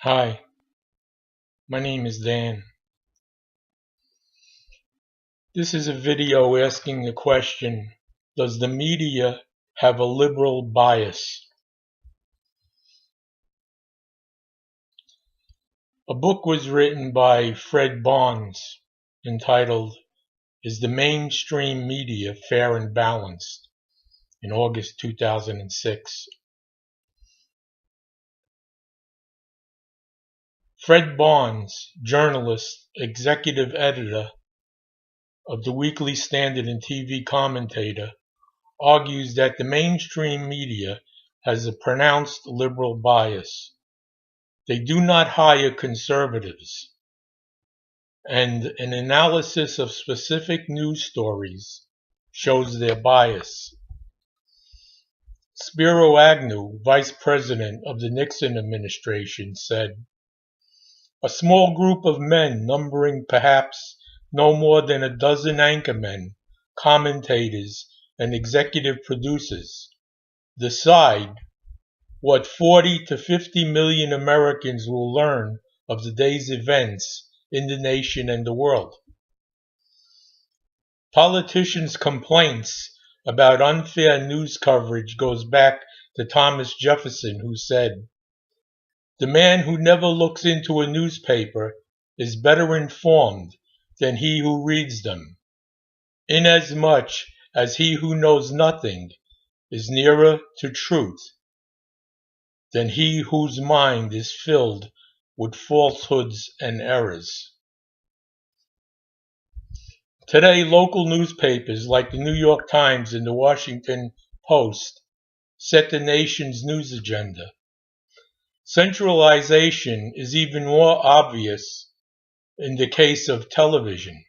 Hi, my name is Dan. This is a video asking the question, does the media have a liberal bias? A book was written by Fred Barnes entitled, Is the Mainstream Media Fair and Balanced? In August 2006. Fred Barnes, journalist, executive editor of the Weekly Standard and TV commentator, argues that the mainstream media has a pronounced liberal bias. They do not hire conservatives, and an analysis of specific news stories shows their bias. Spiro Agnew, vice president of the Nixon administration, said, "A small group of men numbering perhaps no more than a dozen anchormen, commentators, and executive producers decide what 40 to 50 million Americans will learn of the day's events in the nation and the world." Politicians' complaints about unfair news coverage goes back to Thomas Jefferson, who said, "The man who never looks into a newspaper is better informed than he who reads them, inasmuch as he who knows nothing is nearer to truth than he whose mind is filled with falsehoods and errors." Today, local newspapers like the New York Times and the Washington Post set the nation's news agenda. Centralization is even more obvious in the case of television.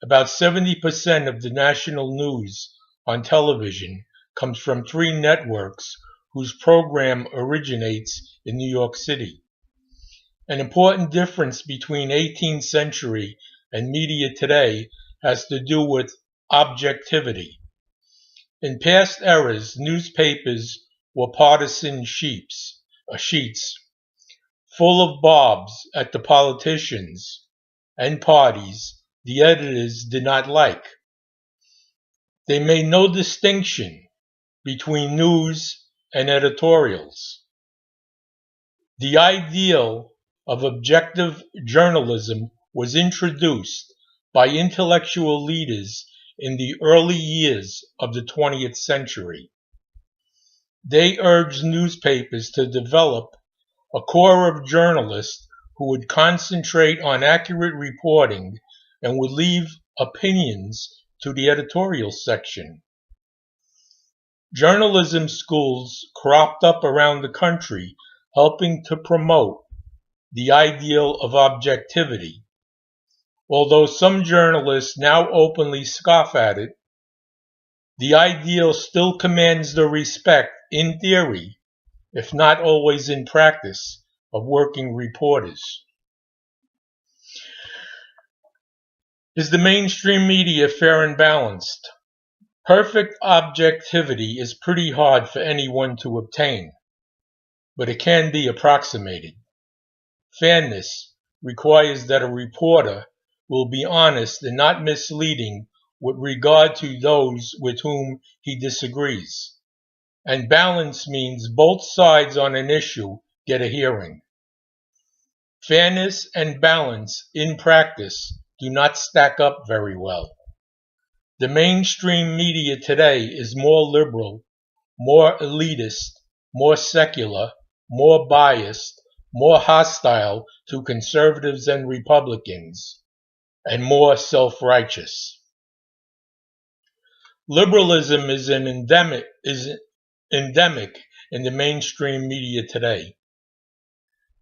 About 70% of the national news on television comes from three networks whose program originates in New York City. An important difference between 18th century and media today has to do with objectivity. In past eras, newspapers were partisan sheets, full of bobs at the politicians and parties the editors did not like. They made no distinction between news and editorials. The ideal of objective journalism was introduced by intellectual leaders in the early years of the 20th century. They urged newspapers to develop a corps of journalists who would concentrate on accurate reporting and would leave opinions to the editorial section. Journalism schools cropped up around the country, helping to promote the ideal of objectivity. Although some journalists now openly scoff at it, the ideal still commands the respect, in theory, if not always in practice, of working reporters. Is the mainstream media fair and balanced? Perfect objectivity is pretty hard for anyone to obtain, but it can be approximated. Fairness requires that a reporter will be honest and not misleading with regard to those with whom he disagrees. And balance means both sides on an issue get a hearing. Fairness and balance in practice do not stack up very well. The mainstream media today is more liberal, more elitist, more secular, more biased, more hostile to conservatives and Republicans, and more self-righteous. Liberalism is endemic in the mainstream media today.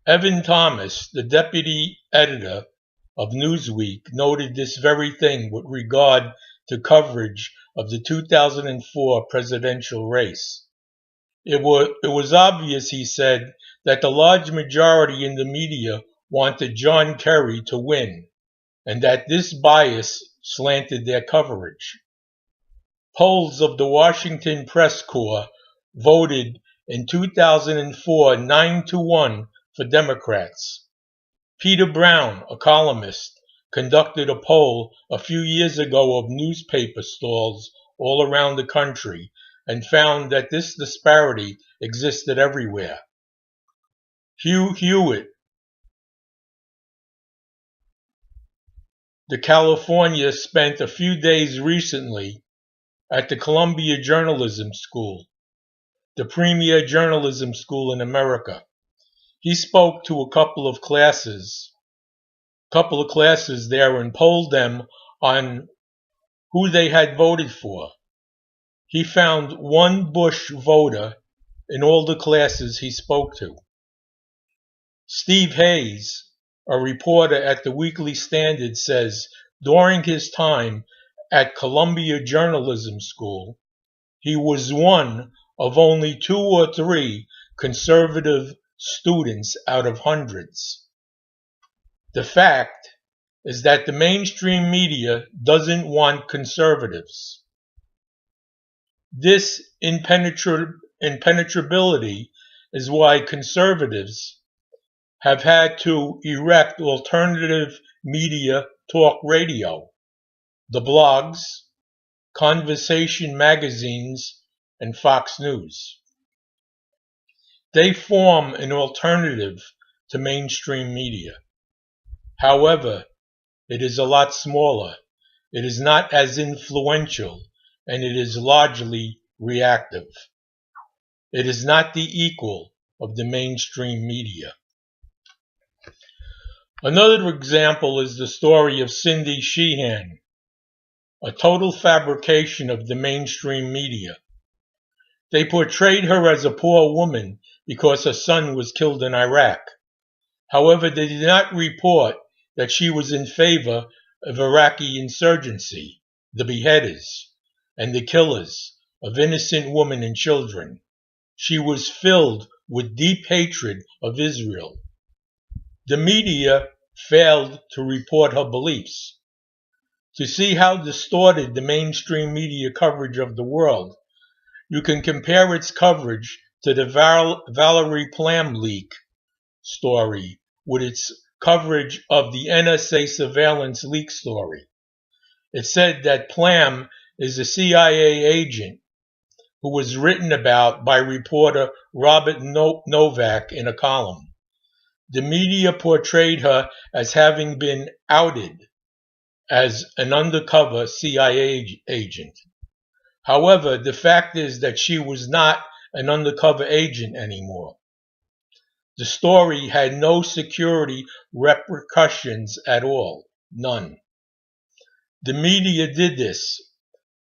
Evan Thomas, the deputy editor of Newsweek, noted this very thing with regard to coverage of the 2004 presidential race. It was obvious, he said, that the large majority in the media wanted John Kerry to win, and that this bias slanted their coverage. Polls of the Washington Press Corps voted in 2004 9-1 for Democrats. Peter Brown, a columnist, conducted a poll a few years ago of newspaper stalls all around the country and found that this disparity existed everywhere. Hugh Hewitt, the California, spent a few days recently at the Columbia Journalism School, the premier journalism school in America. He spoke to a couple of classes there and polled them on who they had voted for. He found one Bush voter in all the classes he spoke to. Steve Hayes, a reporter at the Weekly Standard, says during his time at Columbia Journalism School, he was one of only 2 or 3 conservative students out of hundreds. The fact is that the mainstream media doesn't want conservatives. This impenetrability is why conservatives have had to erect alternative media talk radio, the blogs, conversation magazines, and Fox News. They form an alternative to mainstream media. However, it is a lot smaller, it is not as influential, and it is largely reactive. It is not the equal of the mainstream media. Another example is the story of Cindy Sheehan, a total fabrication of the mainstream media. They portrayed her as a poor woman because her son was killed in Iraq. However, they did not report that she was in favor of Iraqi insurgency, the beheaders, and the killers of innocent women and children. She was filled with deep hatred of Israel. The media failed to report her beliefs. To see how distorted the mainstream media coverage of the world, you can compare its coverage to the Valerie Plame leak story with its coverage of the NSA surveillance leak story. It said that Plame is a CIA agent who was written about by reporter Robert Novak in a column. The media portrayed her as having been outed as an undercover CIA agent. However, the fact is that she was not an undercover agent anymore. The story had no security repercussions at all, none. The media did this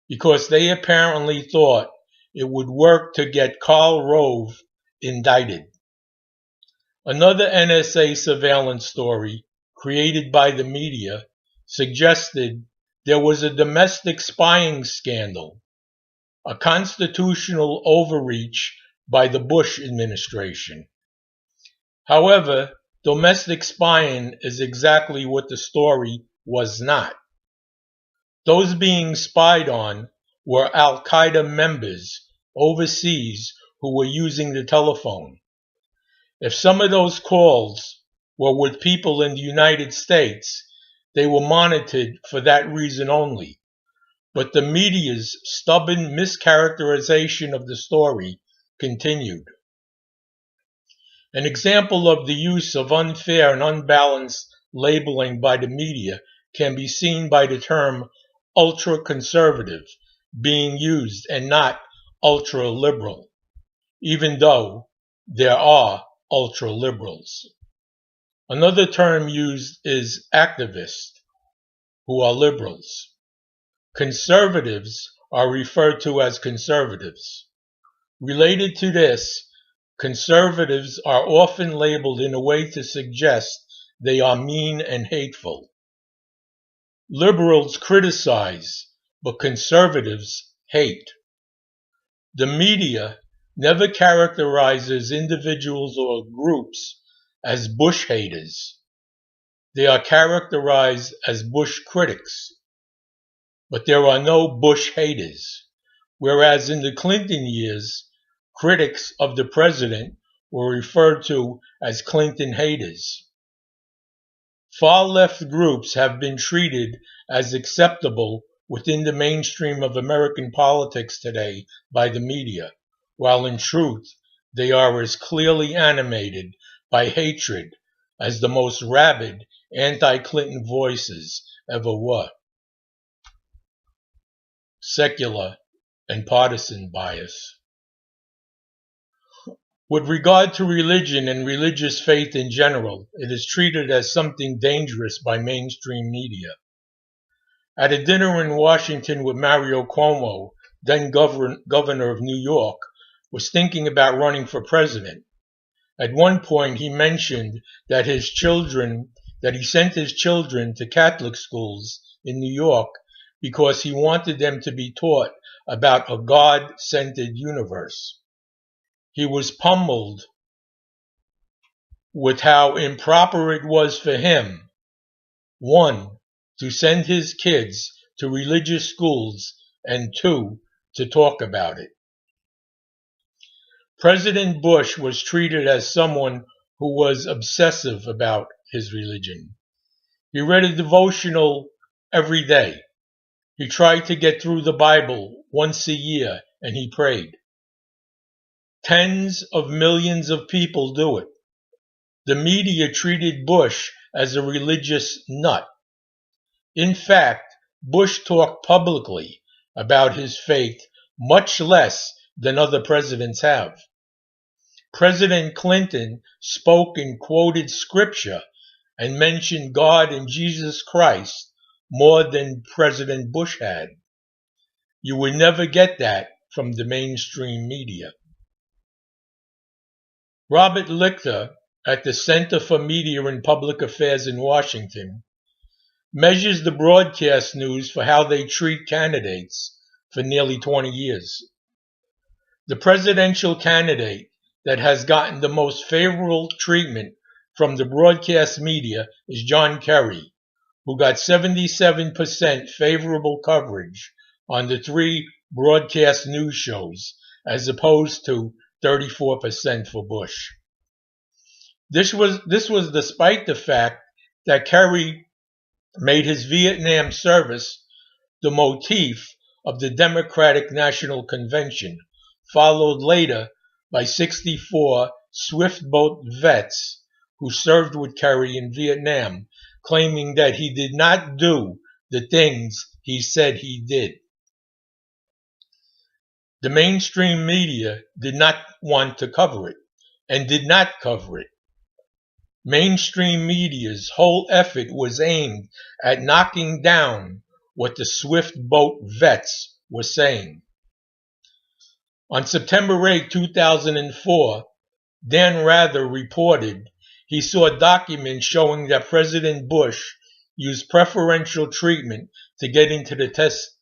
because they apparently thought it would work to get Karl Rove indicted. Another NSA surveillance story created by the media suggested there was a domestic spying scandal, a constitutional overreach by the Bush administration. However, domestic spying is exactly what the story was not. Those being spied on were Al-Qaeda members overseas who were using the telephone. If some of those calls were with people in the United States, they were monitored for that reason only. But the media's stubborn mischaracterization of the story continued. An example of the use of unfair and unbalanced labeling by the media can be seen by the term ultra-conservative being used and not ultra-liberal, even though there are ultra-liberals. Another term used is activist, who are liberals. Conservatives are referred to as conservatives. Related to this, conservatives are often labeled in a way to suggest they are mean and hateful. Liberals criticize, but conservatives hate. The media never characterizes individuals or groups as Bush haters. They are characterized as Bush critics. But there are no Bush haters, whereas in the Clinton years, critics of the president were referred to as Clinton haters. Far-left groups have been treated as acceptable within the mainstream of American politics today by the media, while in truth they are as clearly animated by hatred as the most rabid anti-Clinton voices ever were. Secular and partisan bias. With regard to religion and religious faith in general, it is treated as something dangerous by mainstream media. At a dinner in Washington with Mario Cuomo, then governor of New York, was thinking about running for president. At one point he mentioned that he sent his children to Catholic schools in New York because he wanted them to be taught about a God-centered universe. He was pummeled with how improper it was for him, one, to send his kids to religious schools, and two, to talk about it. President Bush was treated as someone who was obsessive about his religion. He read a devotional every day. He tried to get through the Bible once a year, and he prayed. Tens of millions of people do it. The media treated Bush as a religious nut. In fact, Bush talked publicly about his faith much less than other presidents have. President Clinton spoke and quoted scripture and mentioned God and Jesus Christ more than President Bush had. You would never get that from the mainstream media. Robert Lichter at the Center for Media and Public Affairs in Washington measures the broadcast news for how they treat candidates for nearly 20 years. The presidential candidate that has gotten the most favorable treatment from the broadcast media is John Kerry, who got 77% favorable coverage on the three broadcast news shows, as opposed to 34% for Bush. This was despite the fact that Kerry made his Vietnam service the motif of the Democratic National Convention, followed later by 64 swift boat vets who served with Kerry in Vietnam, claiming that he did not do the things he said he did. The mainstream media did not want to cover it, and did not cover it. Mainstream media's whole effort was aimed at knocking down what the swift boat vets were saying. On September 8, 2004, Dan Rather reported he saw documents showing that President Bush used preferential treatment to get into the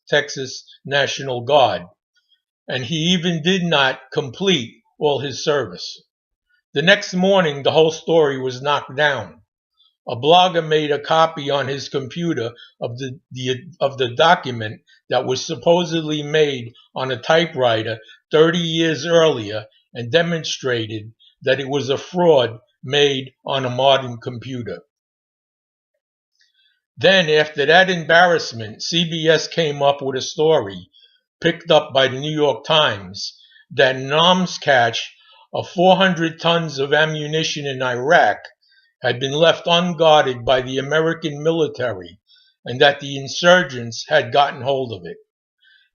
Texas National Guard, and he even did not complete all his service. The next morning, the whole story was knocked down. A blogger made a copy on his computer of the document that was supposedly made on a typewriter 30 years earlier and demonstrated that it was a fraud made on a modern computer. Then, after that embarrassment, CBS came up with a story picked up by the New York Times that Nam's catch of 400 tons of ammunition in Iraq had been left unguarded by the American military and that the insurgents had gotten hold of it.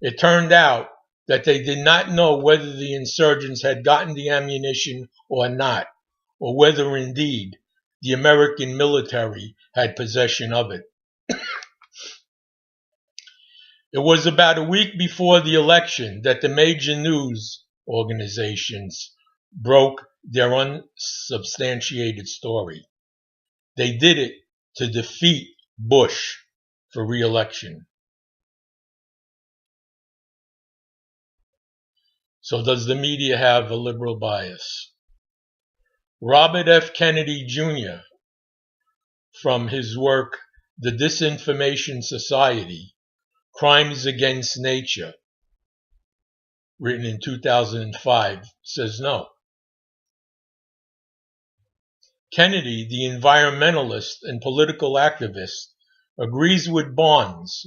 It turned out that they did not know whether the insurgents had gotten the ammunition or not, or whether indeed the American military had possession of it. It was about a week before the election that the major news organizations broke their unsubstantiated story. They did it to defeat Bush for re-election. So does the media have a liberal bias? Robert F. Kennedy Jr., from his work The Disinformation Society, Crimes Against Nature, written in 2005, says no. Kennedy, the environmentalist and political activist, agrees with Barnes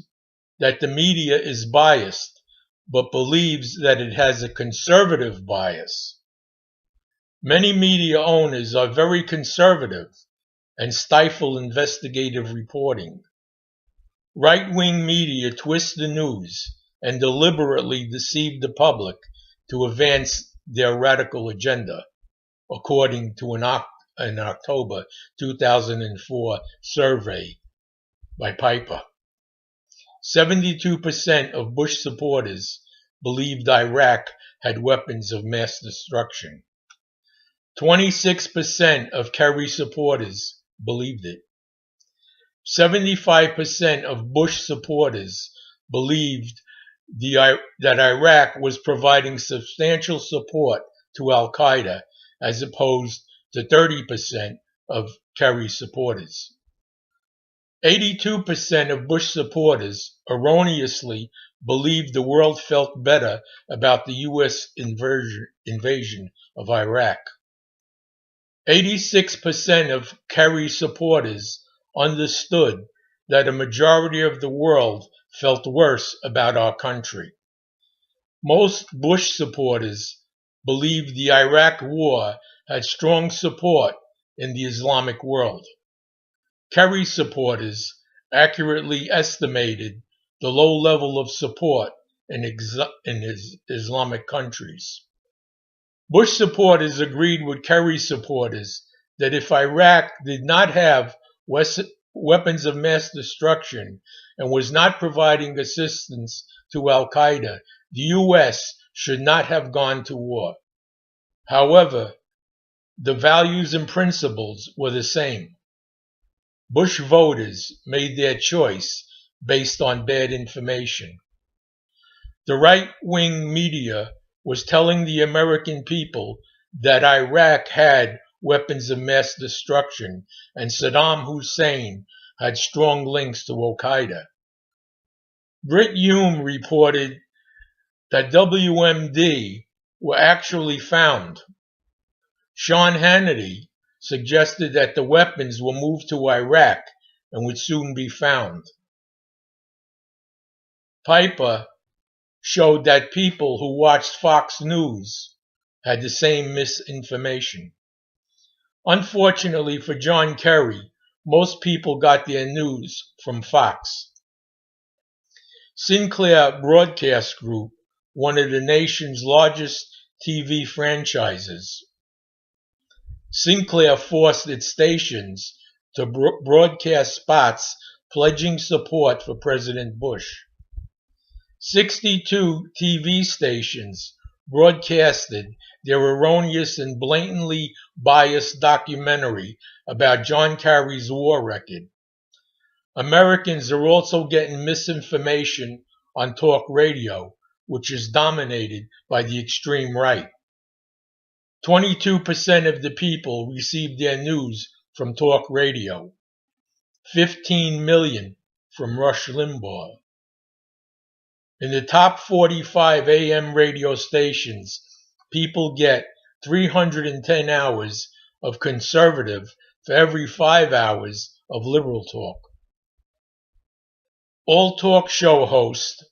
that the media is biased, but believes that it has a conservative bias. Many media owners are very conservative and stifle investigative reporting. Right-wing media twist the news and deliberately deceive the public to advance their radical agenda, according to an October 2004 survey by Piper. 72% of Bush supporters believed Iraq had weapons of mass destruction. 26% of Kerry supporters believed it. 75% of Bush supporters believed that Iraq was providing substantial support to al-Qaeda, as opposed to 30% of Kerry supporters. 82% of Bush supporters erroneously believed the world felt better about the U.S. invasion of Iraq. 86% of Kerry supporters understood that a majority of the world felt worse about our country. Most Bush supporters believed the Iraq war had strong support in the Islamic world. Kerry supporters accurately estimated the low level of support in Islamic countries. Bush supporters agreed with Kerry supporters that if Iraq did not have weapons of mass destruction and was not providing assistance to al-Qaeda, the U.S. should not have gone to war. However, the values and principles were the same. Bush voters made their choice based on bad information. The right-wing media was telling the American people that Iraq had weapons of mass destruction and Saddam Hussein had strong links to al-Qaeda. Brit Hume reported that WMD were actually found. Sean Hannity suggested that the weapons were moved to Iraq and would soon be found. Piper showed that people who watched Fox News had the same misinformation. Unfortunately for John Kerry, most people got their news from Fox. Sinclair Broadcast Group, one of the nation's largest TV franchises. Sinclair forced its stations to broadcast spots pledging support for President Bush. 62 TV stations broadcasted their erroneous and blatantly biased documentary about John Kerry's war record. Americans are also getting misinformation on talk radio, which is dominated by the extreme right. 22% of the people received their news from talk radio. 15 million from Rush Limbaugh. In the top 45 AM radio stations, people get 310 hours of conservative for every 5 hours of liberal talk. All talk show hosts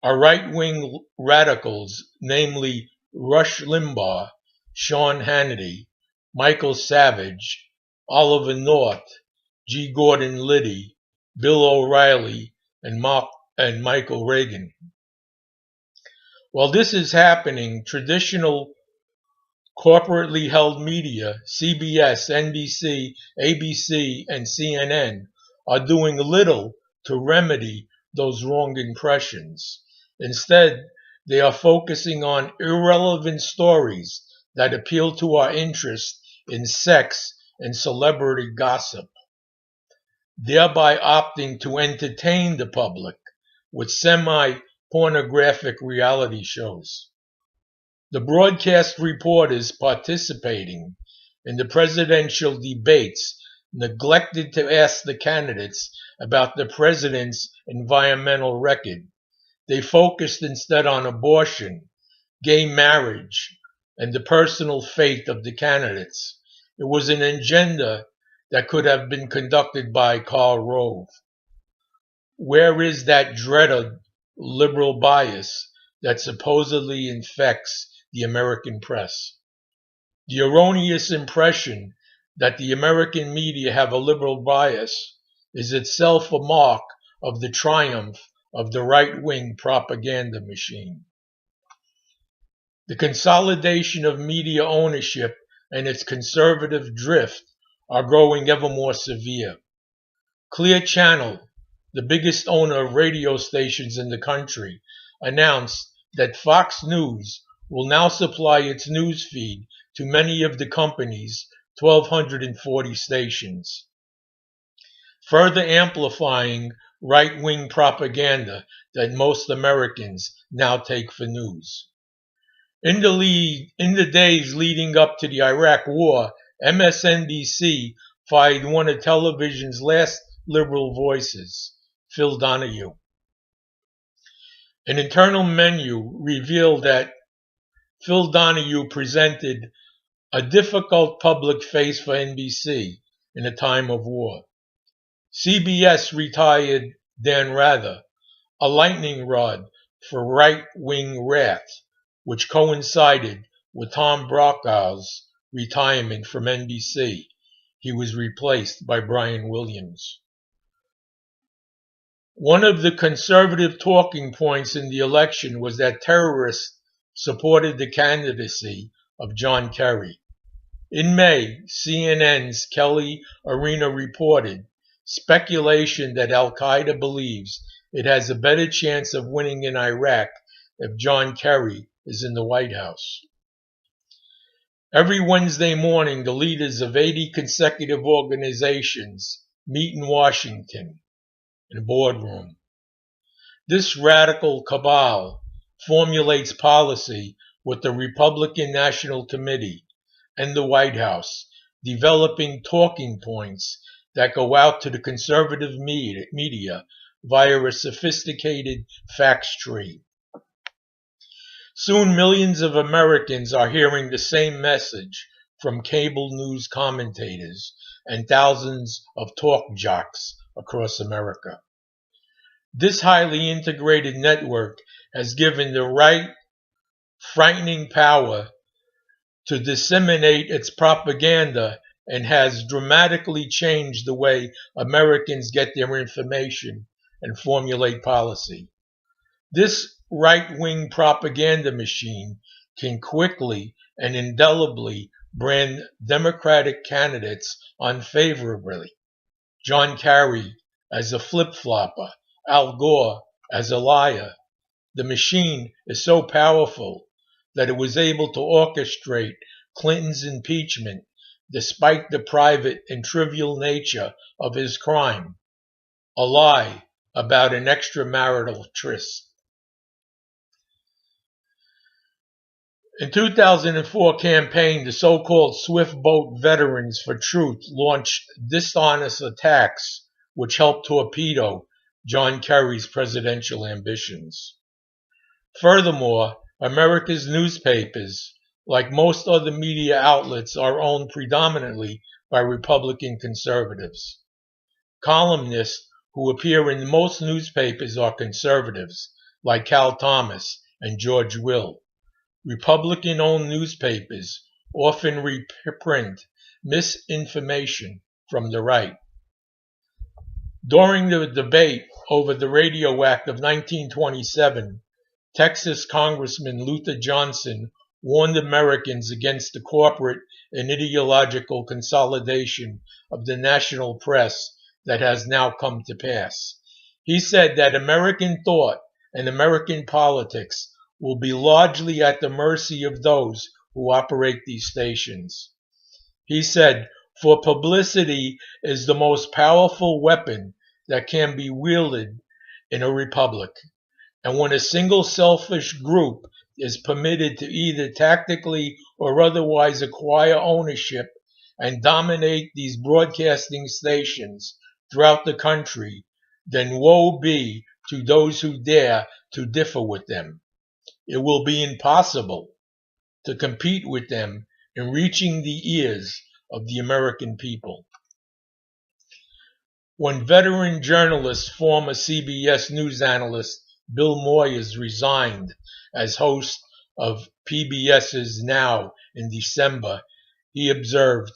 are right-wing radicals, namely Rush Limbaugh, Sean Hannity, Michael Savage, Oliver North, G. Gordon Liddy, Bill O'Reilly, and Michael Reagan. While this is happening, traditional corporately held media, CBS, NBC, ABC, and CNN, are doing little to remedy those wrong impressions. Instead, they are focusing on irrelevant stories that appeal to our interest in sex and celebrity gossip, thereby opting to entertain the public with semi-pornographic reality shows. The broadcast reporters participating in the presidential debates neglected to ask the candidates about the president's environmental record. They focused instead on abortion, gay marriage, and the personal faith of the candidates, It was an agenda that could have been conducted by Karl Rove. Where is that dreaded liberal bias that supposedly infects the American press? The erroneous impression that the American media have a liberal bias is itself a mark of the triumph of the right-wing propaganda machine. The consolidation of media ownership and its conservative drift are growing ever more severe. Clear Channel, the biggest owner of radio stations in the country, announced that Fox News will now supply its news feed to many of the company's 1,240 stations, further amplifying right-wing propaganda that most Americans now take for news. In the days leading up to the Iraq War, MSNBC fired one of television's last liberal voices, Phil Donahue. An internal menu revealed that Phil Donahue presented a difficult public face for NBC in a time of war. CBS retired Dan Rather, a lightning rod for right-wing wrath, which coincided with Tom Brokaw's retirement from NBC. He was replaced by Brian Williams. One of the conservative talking points in the election was that terrorists supported the candidacy of John Kerry. In May, CNN's Kelly Arena reported speculation that Al-Qaeda believes it has a better chance of winning in Iraq if John Kerry is in the White House. Every Wednesday morning, the leaders of 80 consecutive organizations meet in Washington in a boardroom. This radical cabal formulates policy with the Republican National Committee and the White House, developing talking points that go out to the conservative media via a sophisticated fax tree. Soon millions of Americans are hearing the same message from cable news commentators and thousands of talk jocks across America. This highly integrated network has given the right frightening power to disseminate its propaganda and has dramatically changed the way Americans get their information and formulate policy. This right-wing propaganda machine can quickly and indelibly brand Democratic candidates unfavorably. John Kerry as a flip-flopper, Al Gore as a liar. The machine is so powerful that it was able to orchestrate Clinton's impeachment despite the private and trivial nature of his crime, a lie about an extramarital tryst. In 2004 campaign, the so-called Swift Boat Veterans for Truth launched dishonest attacks which helped torpedo John Kerry's presidential ambitions. Furthermore, America's newspapers, like most other media outlets, are owned predominantly by Republican conservatives. Columnists who appear in most newspapers are conservatives, like Cal Thomas and George Will. Republican-owned newspapers often reprint misinformation from the right. During the debate over the Radio Act of 1927, Texas Congressman Luther Johnson warned Americans against the corporate and ideological consolidation of the national press that has now come to pass. He said that American thought and American politics will be largely at the mercy of those who operate these stations. He said, "For publicity is the most powerful weapon that can be wielded in a republic. And when a single selfish group is permitted to either tactically or otherwise acquire ownership and dominate these broadcasting stations throughout the country, then woe be to those who dare to differ with them. It will be impossible to compete with them in reaching the ears of the American people. When veteran journalist, former CBS News analyst Bill Moyers resigned as host of PBS's Now in December, he observed,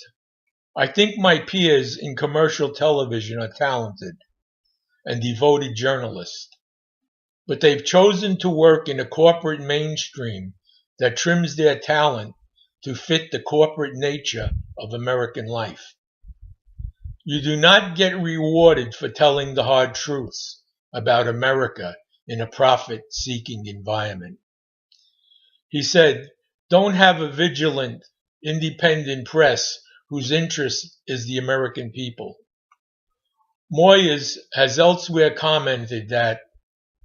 "I think my peers in commercial television are talented and devoted journalists, but they've chosen to work in a corporate mainstream that trims their talent to fit the corporate nature of American life. You do not get rewarded for telling the hard truths about America in a profit-seeking environment." He said, "Don't have a vigilant, independent press whose interest is the American people." Moyers has elsewhere commented that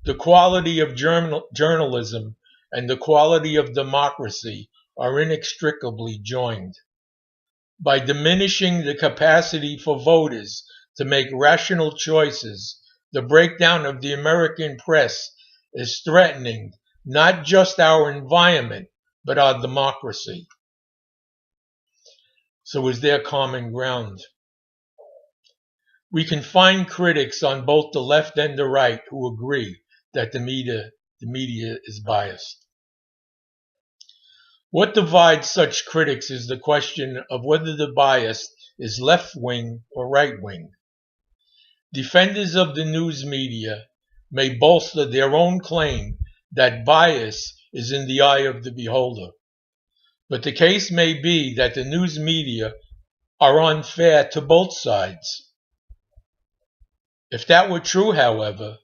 the quality of journalism and the quality of democracy are inextricably joined. By diminishing the capacity for voters to make rational choices, the breakdown of the American press is threatening not just our environment, but our democracy. So is there common ground? We can find critics on both the left and the right who agree that the media is biased. What divides such critics is the question of whether the bias is left-wing or right-wing. Defenders of the news media may bolster their own claim that bias is in the eye of the beholder, but the case may be that the news media are unfair to both sides. If that were true, however,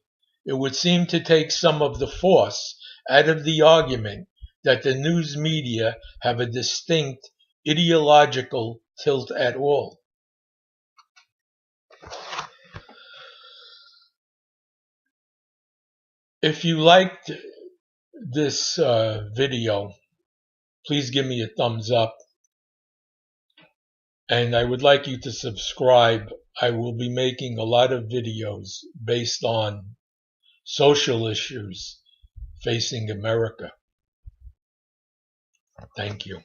it would seem to take some of the force out of the argument that the news media have a distinct ideological tilt at all. If you liked this video, please give me a thumbs up. And I would like you to subscribe. I will be making a lot of videos based on social issues facing America. Thank you.